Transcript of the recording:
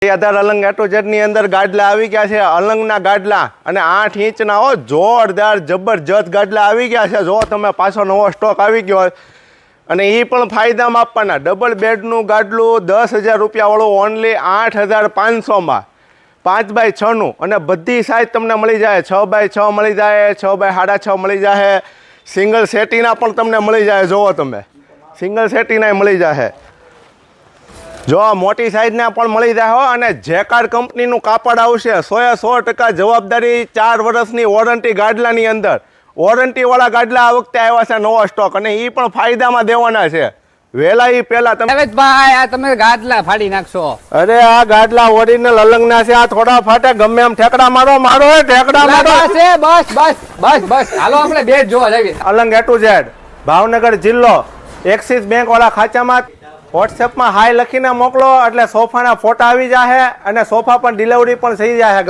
Aadhaar Alang A to Z ની અંદર ગાડલા આવી ગયા છે, અલંગના ગાડલા અને 8 ઇંચના હો જોરદાર જબરજસ્ત ગાડલા આવી ગયા છે। જો તમે પાછો નવો સ્ટોક આવી ગયો અને એ પણ ફાયદામાં આપવાના। ડબલ બેડનું ગાડલું 10,000 રૂપિયાવાળું ઓનલી 8,500માં 5x6 નું અને બધી સાઇઝ તમને મળી જાય। 6x6 મળી જાય, 6x6.5 મળી જાય, સિંગલ સેટીના પણ તમને મળી જાય। જુઓ તમે સિંગલ સેટીના મળી જાય, જો મોટી સાઈઝના પણ મળી જાય હો। અને જેકાર કંપનીનું કાપડ આવશે, 100% જવાબદારી, 4 વર્ષની વોરંટી ગાડલાની અંદર। વોરંટીવાળા ગાડલા આ વખતે આવ્યા છે નવો સ્ટોક અને એ પણ ફાયદામાં દેવાના છે। વહેલા એ પહેલા તમે ભાઈ આ તમે ગાડલા ફાડી નાખશો। અરે આ ગાડલા ઓરિજિનલ અલંગના છે, આ થોડા ફાટે ગમે એમ ઠેકડા મારો ઠેકડા મારો છે। બસ હાલો આપણે બેટ જોવા જઈએ। Alang A to Z Bhavnagar જિલ્લો એક્સિસ બેંક વાળા ખાચામાં વોટ્સએપમાં હાય લખીને મોકલો એટલે સોફાના ફોટા આવી જાય અને સોફા પણ ડિલિવરી પણ થઈ જાય।